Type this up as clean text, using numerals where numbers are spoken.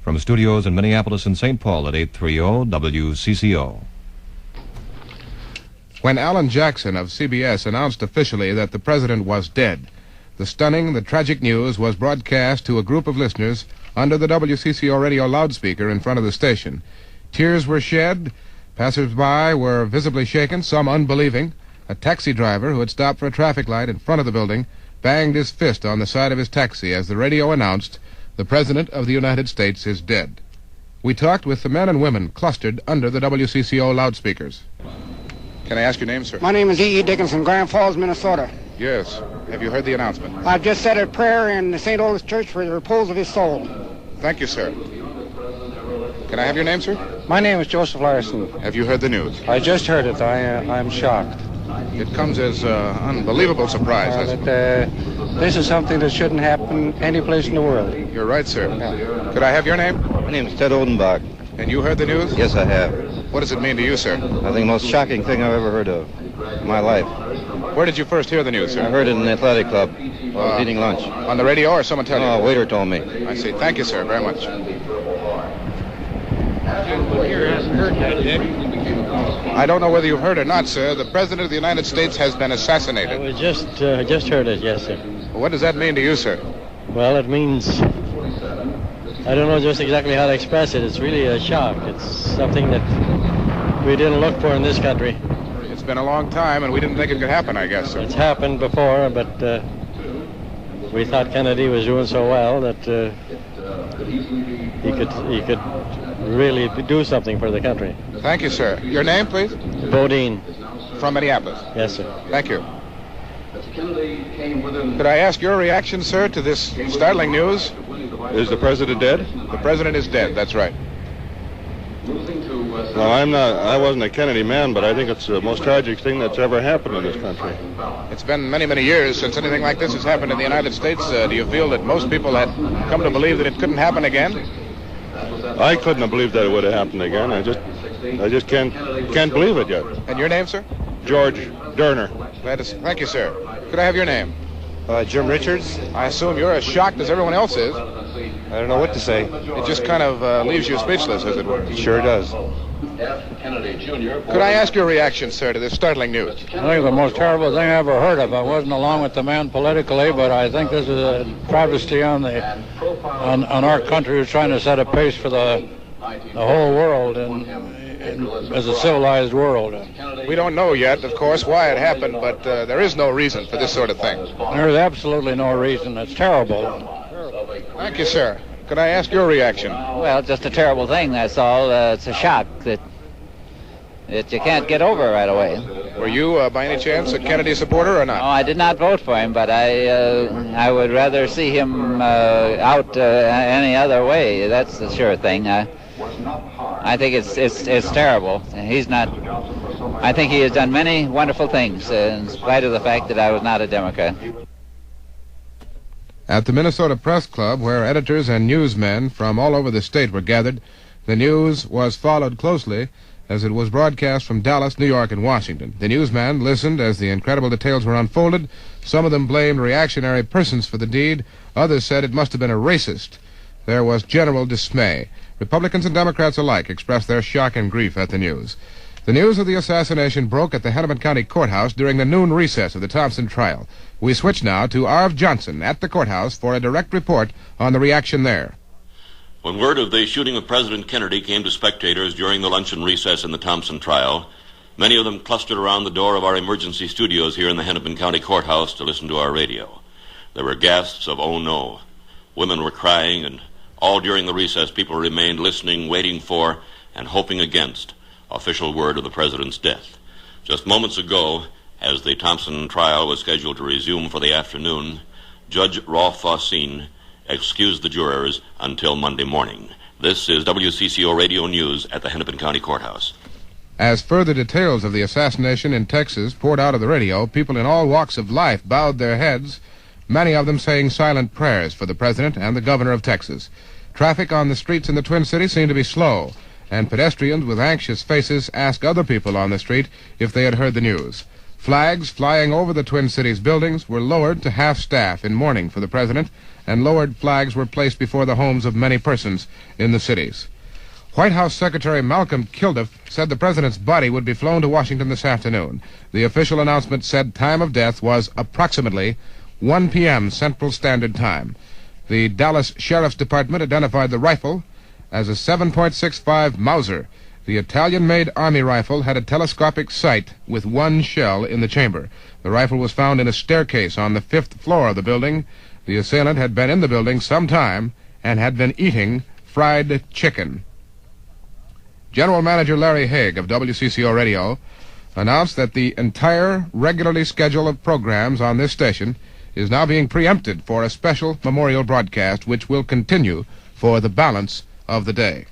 From studios in Minneapolis and St. Paul at 830 WCCO. When Alan Jackson of CBS announced officially that the president was dead, the stunning, the tragic news was broadcast to a group of listeners under the WCCO radio loudspeaker in front of the station. Tears were shed, passers-by were visibly shaken, some unbelieving. A taxi driver who had stopped for a traffic light in front of the building banged his fist on the side of his taxi as the radio announced, "The President of the United States is dead." We talked with the men and women clustered under the WCCO loudspeakers. Can I ask your name, sir? My name is E.E. Dickinson, Grand Falls, Minnesota. Yes. Have you heard the announcement? I've just said a prayer in the St. Olaf's Church for the repose of his soul. Thank you, sir. Can I have your name, sir? My name is Joseph Larson. Have you heard the news? I just heard it. I'm shocked. It comes as unbelievable surprise. This is something that shouldn't happen any place in the world. You're right, sir. Yeah. Could I have your name? My name is Ted Odenbach. And you heard the news? Yes, I have. What does it mean to you, sir? I think the most shocking thing I've ever heard of in my life. Where did you first hear the news, sir? I heard it in the athletic club while I was eating lunch. On the radio or someone tell you? No, a waiter told me. I see. Thank you, sir, very much. Here hasn't heard that, Dick. I don't know whether you've heard or not, sir. The President of the United States has been assassinated. I just heard it, yes, sir. What does that mean to you, sir? Well, it means... I don't know just exactly how to express it. It's really a shock. It's something that we didn't look for in this country. It's been a long time, and we didn't think it could happen, I guess, sir. It's happened before, but we thought Kennedy was doing so well that he could really do something for the country. Thank you, sir. Your name, please? Bodine. From Minneapolis? Yes, sir. Thank you. Could I ask your reaction, sir, to this startling news? Is the president dead? The president is dead, that's right. Well, I wasn't a Kennedy man, but I think it's the most tragic thing that's ever happened in this country. It's been many, many years since anything like this has happened in the United States. Do you feel that most people had come to believe that it couldn't happen again? I couldn't have believed that it would have happened again. I just can't believe it yet. And your name, sir? George Derner. Thank you, sir. Could I have your name? Jim Richards. I assume you're as shocked as everyone else is. I don't know what to say. It just kind of leaves you speechless, as it were. It sure does. Could I ask your reaction, sir, to this startling news? I think the most terrible thing I ever heard of. I wasn't along with the man politically, but I think this is a travesty on our country who's trying to set a pace for the whole world and as a civilized world. We don't know yet, of course, why it happened, but there is no reason for this sort of thing. There's absolutely no reason. It's terrible. Thank you, sir. Could I ask your reaction? Well, just a terrible thing, that's all. It's a shock that you can't get over right away. Were you, by any chance, a Kennedy supporter or not? No, I did not vote for him, but I would rather see him out any other way. That's the sure thing. I think it's terrible. He's not. I think he has done many wonderful things, in spite of the fact that I was not a Democrat. At the Minnesota Press Club, where editors and newsmen from all over the state were gathered, the news was followed closely as it was broadcast from Dallas, New York, and Washington. The newsmen listened as the incredible details were unfolded. Some of them blamed reactionary persons for the deed. Others said it must have been a racist. There was general dismay. Republicans and Democrats alike expressed their shock and grief at the news. The news of the assassination broke at the Hennepin County Courthouse during the noon recess of the Thompson trial. We switch now to Arv Johnson at the courthouse for a direct report on the reaction there. When word of the shooting of President Kennedy came to spectators during the luncheon recess in the Thompson trial, many of them clustered around the door of our emergency studios here in the Hennepin County Courthouse to listen to our radio. There were gasps of, "Oh no." Women were crying, and all during the recess people remained listening, waiting for, and hoping against official word of the president's death. Just moments ago, as the Thompson trial was scheduled to resume for the afternoon, Judge Rolf Faucine excused the jurors until Monday morning. This is WCCO Radio News at the Hennepin County Courthouse. As further details of the assassination in Texas poured out of the radio, people in all walks of life bowed their heads, many of them saying silent prayers for the president and the governor of Texas. Traffic on the streets in the Twin Cities seemed to be slow, and pedestrians with anxious faces asked other people on the street if they had heard the news. Flags flying over the Twin Cities buildings were lowered to half-staff in mourning for the president and lowered flags were placed before the homes of many persons in the cities. White House Secretary Malcolm Kilduff said the president's body would be flown to Washington this afternoon. The official announcement said time of death was approximately 1 p.m. Central Standard Time. The Dallas Sheriff's Department identified the rifle as a 7.65 Mauser. The Italian-made Army rifle had a telescopic sight with one shell in the chamber. The rifle was found in a staircase on the 5th floor of the building. The assailant had been in the building some time and had been eating fried chicken. General Manager Larry Haig of WCCO Radio announced that the entire regularly scheduled programs on this station is now being preempted for a special memorial broadcast which will continue for the balance of the day.